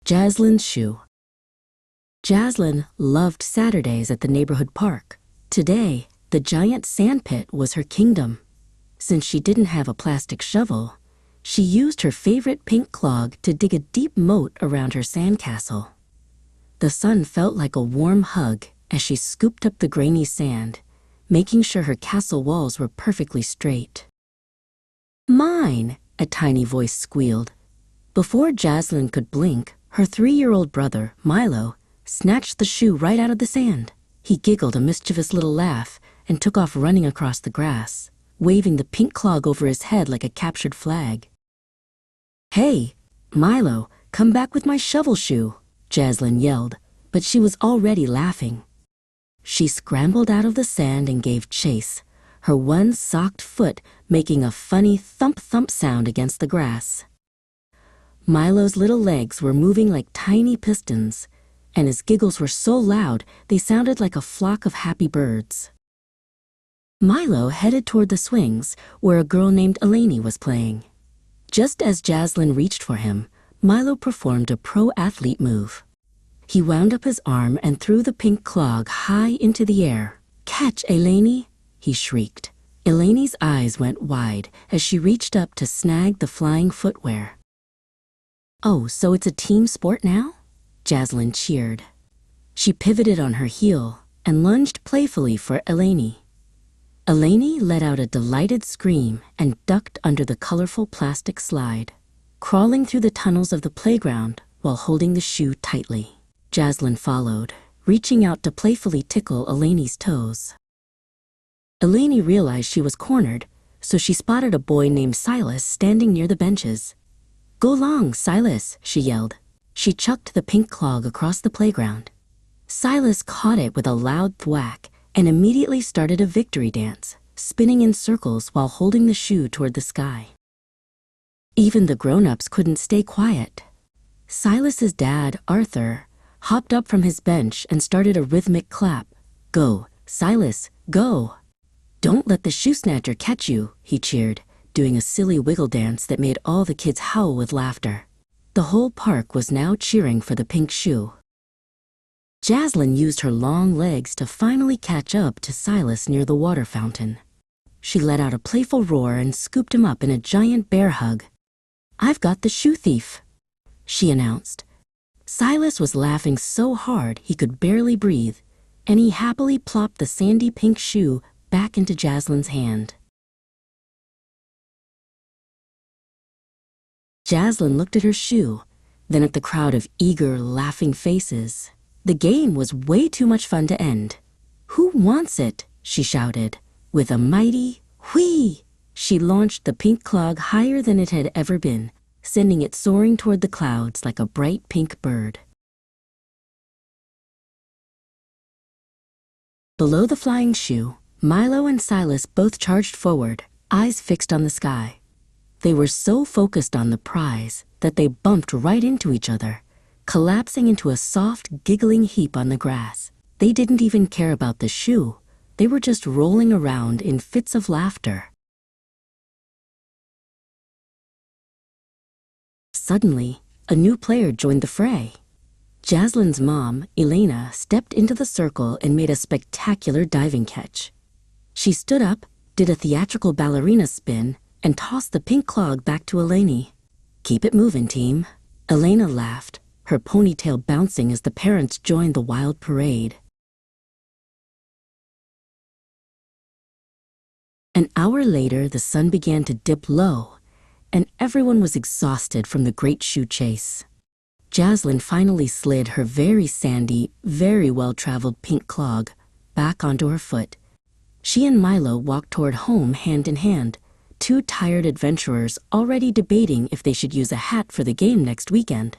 Jazlyn's shoe. Jazlyn loved Saturdays at the neighborhood park. Today, the giant sand pit was her kingdom. Since she didn't have a plastic shovel, she used her favorite pink clog to dig a deep moat around her sandcastle. The sun felt like a warm hug as she scooped up the grainy sand, making sure her castle walls were perfectly straight. "Mine!" a tiny voice squealed. Before Jazlyn could blink, her 3-year-old brother, Milo, snatched the shoe right out of the sand. He giggled a mischievous little laugh and took off running across the grass, waving the pink clog over his head like a captured flag. "Hey, Milo, come back with my shovel shoe," Jazlyn yelled, but she was already laughing. She scrambled out of the sand and gave chase, her one socked foot making a funny thump-thump sound against the grass. Milo's little legs were moving like tiny pistons, and his giggles were so loud they sounded like a flock of happy birds. Milo headed toward the swings where a girl named Eleni was playing. Just as Jazlyn reached for him, Milo performed a pro-athlete move. He wound up his arm and threw the pink clog high into the air. "Catch, Eleni!" he shrieked. Eleni's eyes went wide as she reached up to snag the flying footwear. "Oh, so it's a team sport now?" Jazlyn cheered. She pivoted on her heel and lunged playfully for Eleni. Eleni let out a delighted scream and ducked under the colorful plastic slide, crawling through the tunnels of the playground while holding the shoe tightly. Jazlyn followed, reaching out to playfully tickle Eleni's toes. Eleni realized she was cornered, so she spotted a boy named Silas standing near the benches. "Go long, Silas," she yelled. She chucked the pink clog across the playground. Silas caught it with a loud thwack and immediately started a victory dance, spinning in circles while holding the shoe toward the sky. Even the grown-ups couldn't stay quiet. Silas's dad, Arthur, hopped up from his bench and started a rhythmic clap. "Go, Silas, go!" "Don't let the shoe snatcher catch you," he cheered, doing a silly wiggle dance that made all the kids howl with laughter. The whole park was now cheering for the pink shoe. Jazlyn used her long legs to finally catch up to Silas near the water fountain. She let out a playful roar and scooped him up in a giant bear hug. "I've got the shoe thief," she announced. Silas was laughing so hard he could barely breathe, and he happily plopped the sandy pink shoe back into Jazlyn's hand. Jazlyn looked at her shoe, then at the crowd of eager, laughing faces. The game was way too much fun to end. "Who wants it?" she shouted. With a mighty whee, she launched the pink clog higher than it had ever been, sending it soaring toward the clouds like a bright pink bird. Below the flying shoe, Milo and Silas both charged forward, eyes fixed on the sky. They were so focused on the prize that they bumped right into each other, collapsing into a soft, giggling heap on the grass. They didn't even care about the shoe. They were just rolling around in fits of laughter. Suddenly, a new player joined the fray. Jazlyn's mom, Elena, stepped into the circle and made a spectacular diving catch. She stood up, did a theatrical ballerina spin, and tossed the pink clog back to Eleni. "Keep it moving, team." Elena laughed, her ponytail bouncing as the parents joined the wild parade. An hour later, the sun began to dip low, and everyone was exhausted from the great shoe chase. Jazlyn finally slid her very sandy, very well-traveled pink clog back onto her foot. She and Milo walked toward home hand in hand, two tired adventurers already debating if they should use a hat for the game next weekend.